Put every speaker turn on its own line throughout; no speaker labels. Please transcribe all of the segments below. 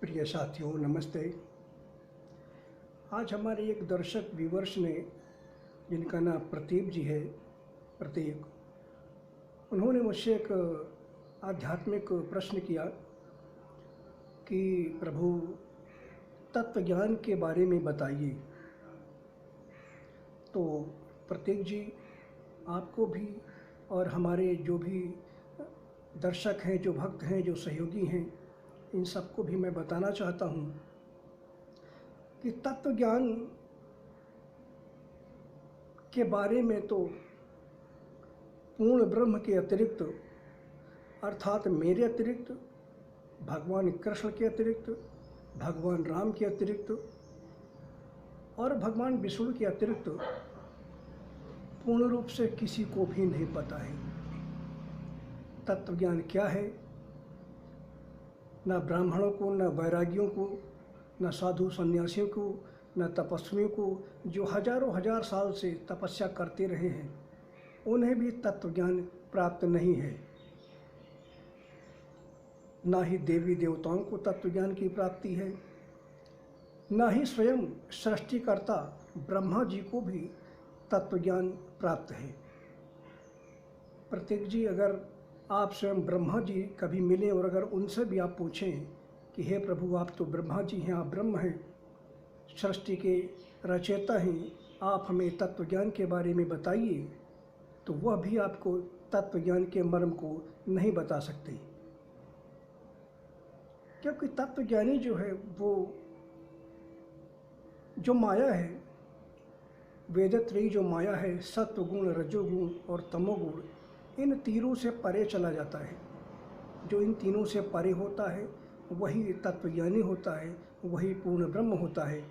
प्रिय साथियों, नमस्ते। आज हमारे एक दर्शक व्यूवर्स ने, जिनका नाम प्रतीक जी है, उन्होंने मुझसे एक आध्यात्मिक प्रश्न किया कि प्रभु, तत्व ज्ञान के बारे में बताइए। तो प्रतीक जी, आपको भी और हमारे जो भी दर्शक हैं, जो भक्त हैं, जो सहयोगी हैं, इन सबको भी मैं बताना चाहता हूँ कि तत्व ज्ञान के बारे में तो पूर्ण ब्रह्म के अतिरिक्त, अर्थात मेरे अतिरिक्त, भगवान कृष्ण के अतिरिक्त, भगवान राम के अतिरिक्त और भगवान विष्णु के अतिरिक्त पूर्ण रूप से किसी को भी नहीं पता है। तत्व ज्ञान क्या है, न ब्राह्मणों को, न वैरागियों को, न साधु सन्यासियों को, न तपस्वियों को, जो हजारों हजार साल से तपस्या करते रहे हैं, उन्हें भी तत्व ज्ञान प्राप्त नहीं है। ना ही देवी देवताओं को तत्व ज्ञान की प्राप्ति है, ना ही स्वयं सृष्टिकर्ता ब्रह्मा जी को भी तत्व ज्ञान प्राप्त है। प्रतीक जी, अगर आप स्वयं ब्रह्मा जी कभी मिलें और अगर उनसे भी आप पूछें कि हे प्रभु, आप तो ब्रह्मा जी हैं, आप ब्रह्म हैं, सृष्टि के रचयिता हैं, आप हमें तत्व ज्ञान के बारे में बताइए, तो वह भी आपको तत्व ज्ञान के मर्म को नहीं बता सकते। क्योंकि तत्व ज्ञानी जो है, वो जो माया है, वेदत्रयी जो माया है, सत्वगुण, रजोगुण और तमोगुण, इन तीनों से परे चला जाता है। जो इन तीनों से परे होता है वही तत्वज्ञानी होता है, वही पूर्ण ब्रह्म होता है।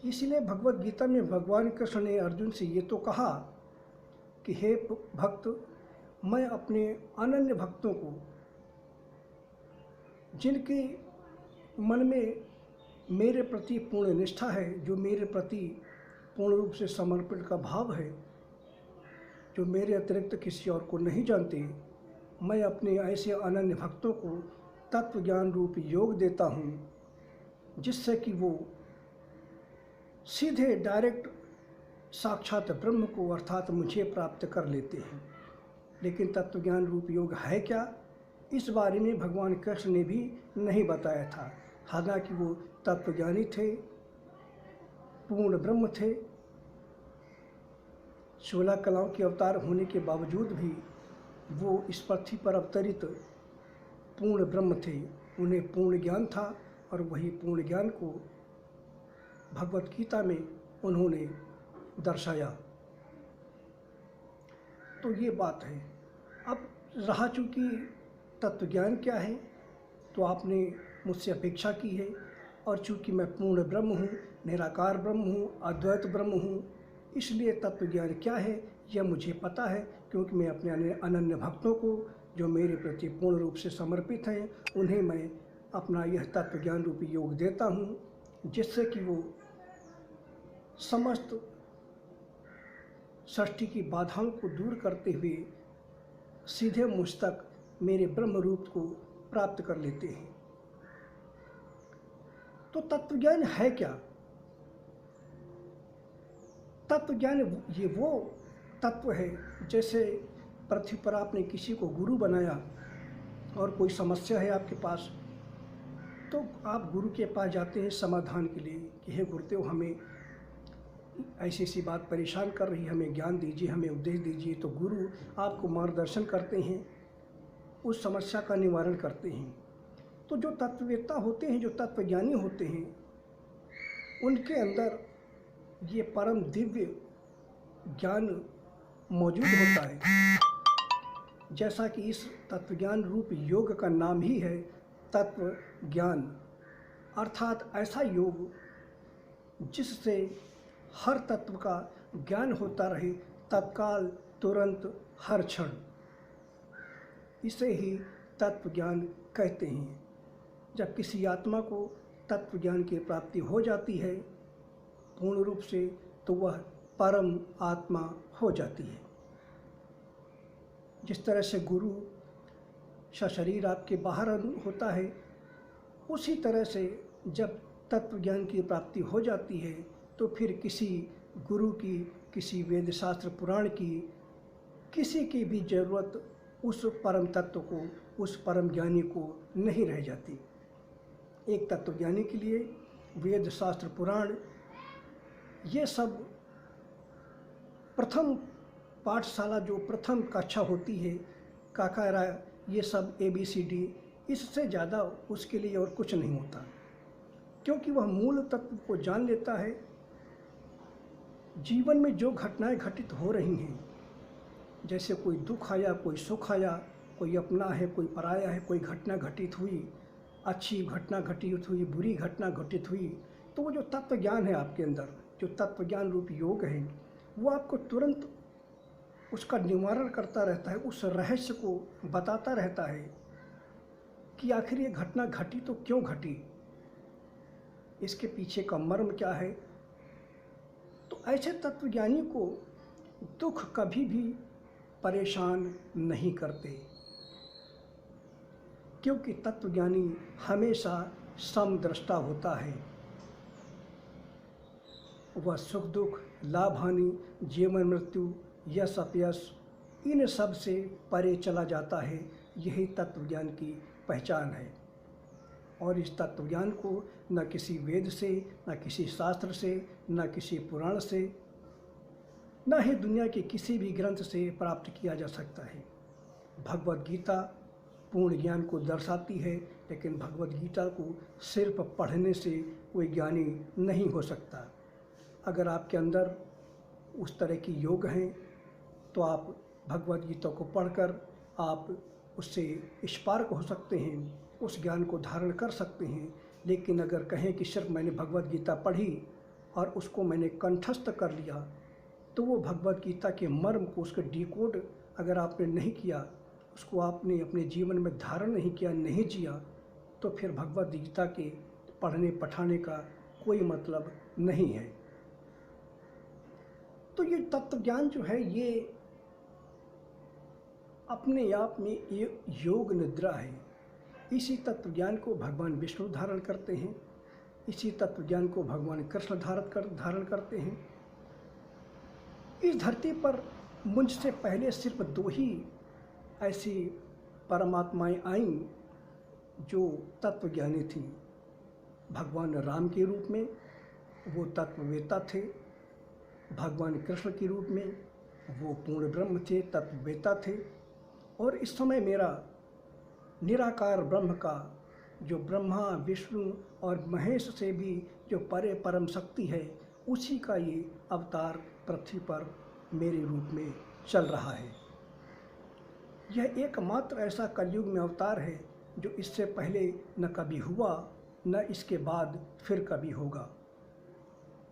इसलिए भगवद गीता में भगवान कृष्ण ने अर्जुन से ये तो कहा कि हे भक्त, मैं अपने अनन्य भक्तों को, जिनके मन में मेरे प्रति पूर्ण निष्ठा है, जो मेरे प्रति पूर्ण रूप से समर्पण का भाव है, जो मेरे अतिरिक्त किसी और को नहीं जानते, मैं अपने ऐसे अनन्य भक्तों को तत्व ज्ञान रूप योग देता हूँ, जिससे कि वो सीधे डायरेक्ट साक्षात ब्रह्म को, अर्थात मुझे प्राप्त कर लेते हैं। लेकिन तत्व ज्ञान रूप योग है क्या, इस बारे में भगवान कृष्ण ने भी नहीं बताया था। हालांकि वो तत्वज्ञानी थे, पूर्ण ब्रह्म थे, 16 कलाओं के अवतार होने के बावजूद भी वो इस पृथ्वी पर अवतरित पूर्ण ब्रह्म थे। उन्हें पूर्ण ज्ञान था और वही पूर्ण ज्ञान को भगवत गीता में उन्होंने दर्शाया। तो ये बात है। अब रहा चूँकि तत्व ज्ञान क्या है, तो आपने मुझसे अपेक्षा की है, और चूँकि मैं पूर्ण ब्रह्म हूँ, निराकार ब्रह्म हूँ, अद्वैत ब्रह्म हूँ, इसलिए तत्व ज्ञान क्या है यह मुझे पता है। क्योंकि मैं अपने अनन्य भक्तों को, जो मेरे प्रति पूर्ण रूप से समर्पित हैं, उन्हें मैं अपना यह तत्व ज्ञान रूपी योग देता हूँ, जिससे कि वो समस्त सृष्टि की बाधाओं को दूर करते हुए सीधे मुझ तक मेरे ब्रह्म रूप को प्राप्त कर लेते हैं। तो तत्व ज्ञान है क्या? तत्व ज्ञान ये वो तत्व है, जैसे पृथ्वी पर आपने किसी को गुरु बनाया और कोई समस्या है आपके पास, तो आप गुरु के पास जाते हैं समाधान के लिए कि हे गुरुदेव, हमें ऐसी ऐसी बात परेशान कर रही है, हमें ज्ञान दीजिए, हमें उपदेश दीजिए। तो गुरु आपको मार्गदर्शन करते हैं, उस समस्या का निवारण करते हैं। तो जो तत्ववेत्ता होते हैं, जो तत्वज्ञानी होते हैं, उनके अंदर ये परम दिव्य ज्ञान मौजूद होता है। जैसा कि इस तत्वज्ञान रूप योग का नाम ही है तत्व ज्ञान, अर्थात ऐसा योग जिससे हर तत्व का ज्ञान होता रहे, तत्काल, तुरंत, हर क्षण। इसे ही तत्व ज्ञान कहते हैं। जब किसी आत्मा को तत्व ज्ञान की प्राप्ति हो जाती है पूर्ण रूप से, तो वह परम आत्मा हो जाती है। जिस तरह से गुरु सशरीर आपके बाहर होता है, उसी तरह से जब तत्व ज्ञान की प्राप्ति हो जाती है तो फिर किसी गुरु की, किसी वेद शास्त्र पुराण की, किसी की भी ज़रूरत उस परम तत्व को, उस परम ज्ञानी को नहीं रह जाती। एक तत्वज्ञानी के लिए वेद शास्त्र पुराण ये सब प्रथम पाठशाला, जो प्रथम कक्षा होती है, काकारा, ये सब ABCD, इससे ज़्यादा उसके लिए और कुछ नहीं होता, क्योंकि वह मूल तत्व को जान लेता है। जीवन में जो घटनाएं घटित हो रही हैं, जैसे कोई दुख आया, कोई सुख आया, कोई अपना है, कोई पराया है, कोई घटना घटित हुई, अच्छी घटना घटित हुई, बुरी घटना घटित हुई, तो वो जो तत्व ज्ञान है आपके अंदर, जो तत्व ज्ञान रूप योग है, वो आपको तुरंत उसका निवारण करता रहता है, उस रहस्य को बताता रहता है कि आखिर ये घटना घटी तो क्यों घटी, इसके पीछे का मर्म क्या है। तो ऐसे तत्वज्ञानी को दुख कभी भी परेशान नहीं करते, क्योंकि तत्वज्ञानी हमेशा समदृष्टा होता है। वह सुख दुख, लाभ हानि, जीवन मृत्यु, यश अपयश, इन सब से परे चला जाता है। यही तत्वज्ञान की पहचान है। और इस तत्वज्ञान को न किसी वेद से, न किसी शास्त्र से, न किसी पुराण से, न ही दुनिया के किसी भी ग्रंथ से प्राप्त किया जा सकता है। भगवद गीता पूर्ण ज्ञान को दर्शाती है, लेकिन भगवद गीता को सिर्फ पढ़ने से कोई ज्ञानी नहीं हो सकता। अगर आपके अंदर उस तरह की योग हैं तो आप भगवद गीता को पढ़कर आप उससे स्पार्क हो सकते हैं, उस ज्ञान को धारण कर सकते हैं। लेकिन अगर कहें कि सिर्फ मैंने भगवद गीता पढ़ी और उसको मैंने कंठस्थ कर लिया, तो वो भगवद गीता के मर्म को, उसके डिकोड अगर आपने नहीं किया, उसको आपने अपने जीवन में धारण नहीं किया, नहीं जिया, तो फिर भगवद गीता के पढ़ने पढ़ाने का कोई मतलब नहीं है। तो ये तत्व ज्ञान जो है, ये अपने आप में ये योग निद्रा है। इसी तत्व ज्ञान को भगवान विष्णु धारण करते हैं, इसी तत्व ज्ञान को भगवान कृष्ण धारण करते हैं। इस धरती पर मुझसे पहले सिर्फ 2 ही ऐसी परमात्माएं आईं जो तत्वज्ञानी थीं। भगवान राम के रूप में वो तत्ववेता थे, भगवान कृष्ण के रूप में वो पूर्ण ब्रह्म थे, तत्ववेता थे। और इस समय मेरा निराकार ब्रह्म का, जो ब्रह्मा विष्णु और महेश से भी जो परे परम शक्ति है, उसी का ये अवतार पृथ्वी पर मेरे रूप में चल रहा है। यह एकमात्र ऐसा कलयुग में अवतार है जो इससे पहले न कभी हुआ, न इसके बाद फिर कभी होगा।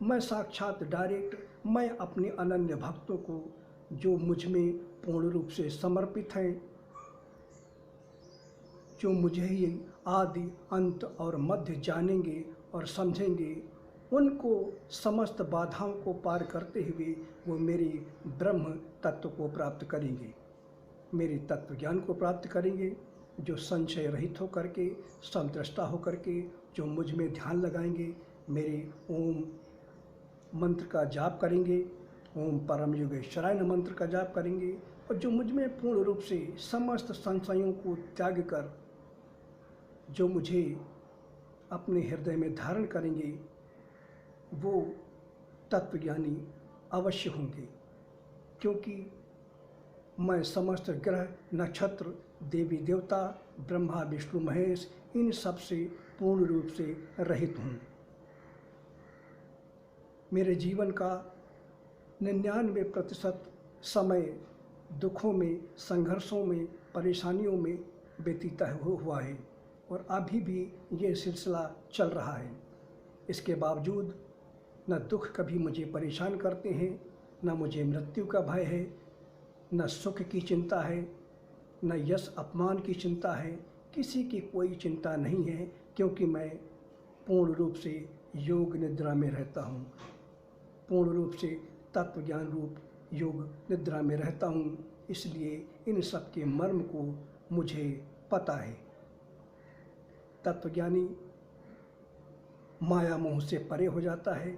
मैं साक्षात डायरेक्ट, मैं अपने अनन्य भक्तों को, जो मुझ में पूर्ण रूप से समर्पित हैं, जो मुझे ही आदि अंत और मध्य जानेंगे और समझेंगे, उनको समस्त बाधाओं को पार करते हुए वो मेरे ब्रह्म तत्व को प्राप्त करेंगे, मेरे तत्व ज्ञान को प्राप्त करेंगे। जो संशय रहित होकर के, समदृष्टा होकर के, जो मुझ में ध्यान लगाएंगे, मेरे ओम मंत्र का जाप करेंगे, ओम परम योगेश्वराय नमः मंत्र का जाप करेंगे, और जो मुझ में पूर्ण रूप से समस्त संशयों को त्याग कर जो मुझे अपने हृदय में धारण करेंगे, वो तत्वज्ञानी अवश्य होंगे। क्योंकि मैं समस्त ग्रह, नक्षत्र, देवी देवता, ब्रह्मा विष्णु महेश, इन सब से पूर्ण रूप से रहित हूँ। मेरे जीवन का 99% समय दुखों में, संघर्षों में, परेशानियों में व्यतीत हुआ है, और अभी भी ये सिलसिला चल रहा है। इसके बावजूद न दुख कभी मुझे परेशान करते हैं, न मुझे मृत्यु का भय है, न सुख की चिंता है, न यश अपमान की चिंता है, किसी की कोई चिंता नहीं है, क्योंकि मैं पूर्ण रूप से योग निद्रा में रहता हूँ, पूर्ण रूप से तत्व ज्ञान रूप योग निद्रा में रहता हूँ। इसलिए इन सब के मर्म को मुझे पता है। तत्वज्ञानी माया मोह से परे हो जाता है।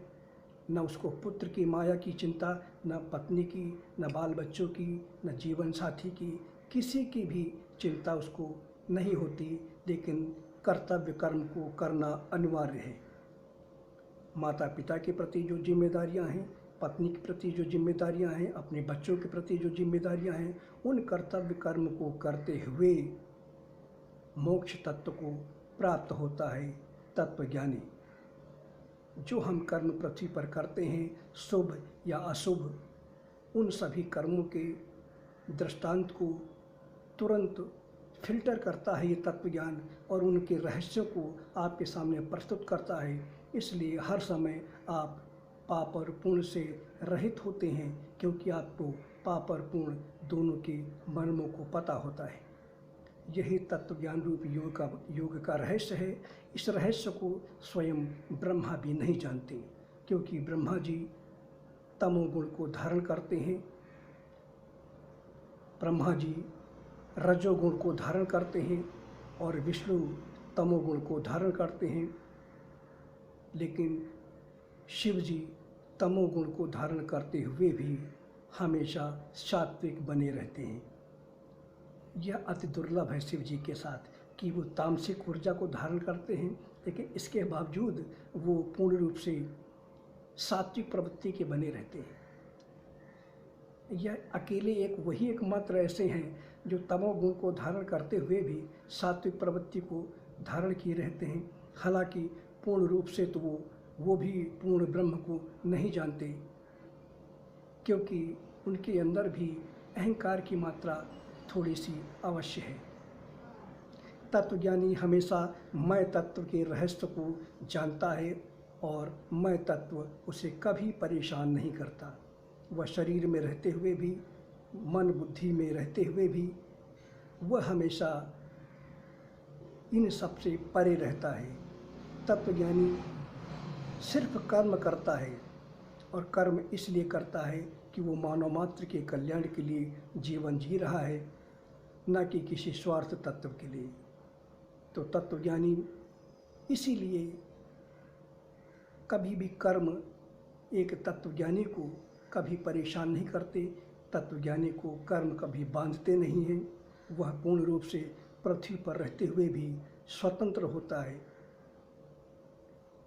न उसको पुत्र की माया की चिंता, न पत्नी की, न बाल बच्चों की, न जीवन साथी की, किसी की भी चिंता उसको नहीं होती। लेकिन कर्तव्य कर्म को करना अनिवार्य है। माता पिता के प्रति जो जिम्मेदारियां हैं, पत्नी के प्रति जो जिम्मेदारियां हैं, अपने बच्चों के प्रति जो जिम्मेदारियां हैं, उन कर्तव्य कर्म को करते हुए मोक्ष तत्व को प्राप्त होता है तत्वज्ञानी। जो हम कर्म पृथ्वी पर करते हैं, शुभ या अशुभ, उन सभी कर्मों के दृष्टांत को तुरंत फिल्टर करता है ये तत्वज्ञान और उनके रहस्यों को आपके सामने प्रस्तुत करता है। इसलिए हर समय आप पाप और पुण्य से रहित होते हैं, क्योंकि आपको पाप और पुण्य दोनों के मर्मों को पता होता है। यही तत्वज्ञान रूप योग का रहस्य है। इस रहस्य को स्वयं ब्रह्मा भी नहीं जानते, क्योंकि ब्रह्मा जी तमोगुण को धारण करते हैं, ब्रह्मा जी रजोगुण को धारण करते हैं और विष्णु तमोगुण को धारण करते हैं। लेकिन शिव जी तमोगुण को धारण करते हुए भी हमेशा सात्विक बने रहते हैं। यह अति दुर्लभ है शिव जी के साथ कि वो तामसिक ऊर्जा को धारण करते हैं, लेकिन इसके बावजूद वो पूर्ण रूप से सात्विक प्रवृत्ति के बने रहते हैं। यह अकेले वही एकमात्र ऐसे हैं जो तमोगुण को धारण करते हुए भी सात्विक प्रवृत्ति को धारण किए रहते हैं। हालांकि पूर्ण रूप से तो वो भी पूर्ण ब्रह्म को नहीं जानते, क्योंकि उनके अंदर भी अहंकार की मात्रा थोड़ी सी अवश्य है। तत्वज्ञानी हमेशा मैं तत्व के रहस्य को जानता है और मैं तत्व उसे कभी परेशान नहीं करता। वह शरीर में रहते हुए भी, मन बुद्धि में रहते हुए भी वह हमेशा इन सब से परे रहता है। तत्वज्ञानी सिर्फ कर्म करता है और कर्म इसलिए करता है कि वो मानव मात्र के कल्याण के लिए जीवन जी रहा है, न कि किसी स्वार्थ तत्व के लिए। तो तत्वज्ञानी इसीलिए कभी भी कर्म एक तत्वज्ञानी को कभी परेशान नहीं करते। तत्वज्ञानी को कर्म कभी बांधते नहीं हैं। वह पूर्ण रूप से पृथ्वी पर रहते हुए भी स्वतंत्र होता है,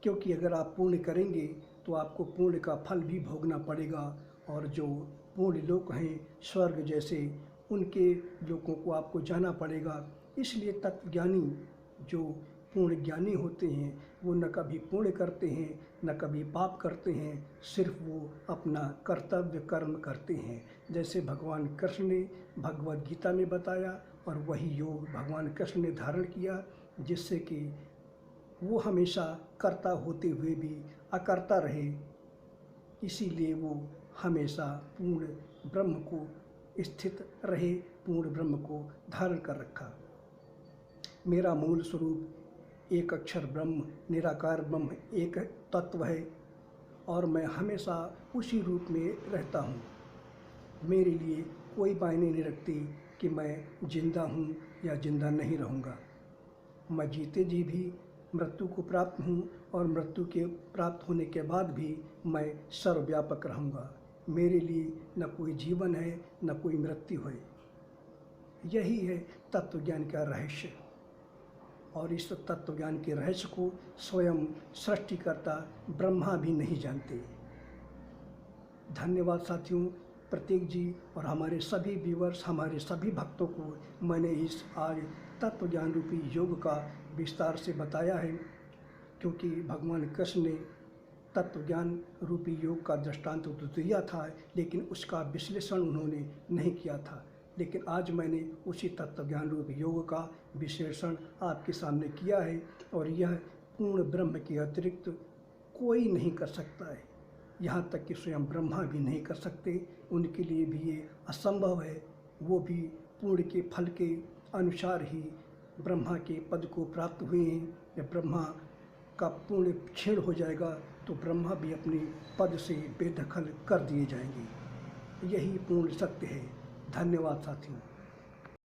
क्योंकि अगर आप पुण्य करेंगे तो आपको पुण्य का फल भी भोगना पड़ेगा, और जो पुण्य लोक हैं स्वर्ग जैसे, उनके लोकों को आपको जाना पड़ेगा। इसलिए तत्वज्ञानी जो पूर्ण ज्ञानी होते हैं वो न कभी पुण्य करते हैं न कभी पाप करते हैं, सिर्फ वो अपना कर्तव्य कर्म करते हैं। जैसे भगवान कृष्ण ने भगवद गीता में बताया, और वही योग भगवान कृष्ण ने धारण किया, जिससे कि वो हमेशा कर्ता होते हुए भी अकर्ता रहे। इसीलिए वो हमेशा पूर्ण ब्रह्म को स्थित रहे, पूर्ण ब्रह्म को धारण कर रखा। मेरा मूल स्वरूप एक अक्षर ब्रह्म, निराकार ब्रह्म एक तत्व है, और मैं हमेशा उसी रूप में रहता हूँ। मेरे लिए कोई मायने नहीं रखती कि मैं जिंदा हूँ या जिंदा नहीं रहूँगा। मैं जीते जी भी मृत्यु को प्राप्त हूँ, और मृत्यु के प्राप्त होने के बाद भी मैं सर्वव्यापक रहूँगा। मेरे लिए न कोई जीवन है न कोई मृत्यु है। यही है तत्वज्ञान का रहस्य, और इस तत्वज्ञान के रहस्य को स्वयं सृष्टिकर्ता ब्रह्मा भी नहीं जानते। धन्यवाद साथियों, प्रतीक जी और हमारे सभी व्यूअर्स, हमारे सभी भक्तों को मैंने इस आज तत्वज्ञान रूपी योग का विस्तार से बताया है, क्योंकि भगवान कृष्ण ने तत्वज्ञान रूपी योग का दृष्टांत तो दिया था, लेकिन उसका विश्लेषण उन्होंने नहीं किया था। लेकिन आज मैंने उसी तत्वज्ञान रूप योग का विश्लेषण आपके सामने किया है, और यह पूर्ण ब्रह्म के अतिरिक्त कोई नहीं कर सकता है। यहाँ तक कि स्वयं ब्रह्मा भी नहीं कर सकते, उनके लिए भी ये असंभव है। वो भी पूर्ण के फल के अनुसार ही ब्रह्मा के पद को प्राप्त हुए हैं। जब ब्रह्मा का पूर्ण क्षीण हो जाएगा तो ब्रह्मा भी अपने पद से बेदखल कर दिए जाएंगे। यही पूर्ण सत्य है। धन्यवाद साथियों।